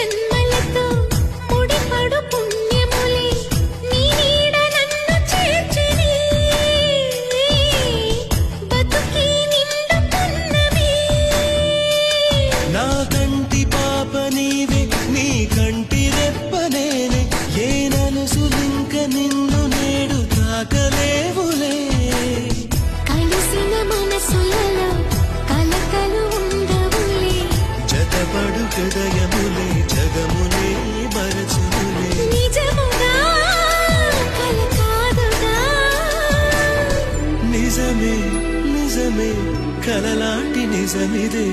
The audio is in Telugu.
జన్మలతో ముడిపడు పుణ్యములే నీ నీడ నన్ను చేర్చిని బతుకి నిండు పున్నమి నా కంటి పాప నీవే నీ కంటి రెప్ప నేనే ఏ నలుసులింక నిన్ను నేడు తాకలేవులే కలిసిన మనసులలో కలకలు ఉండవులే జతపడు హృదయములే జగములే మరచుములే నిజముగా కల కాదుగా నిజమే నిజమే కలలాంటి నిజమిదే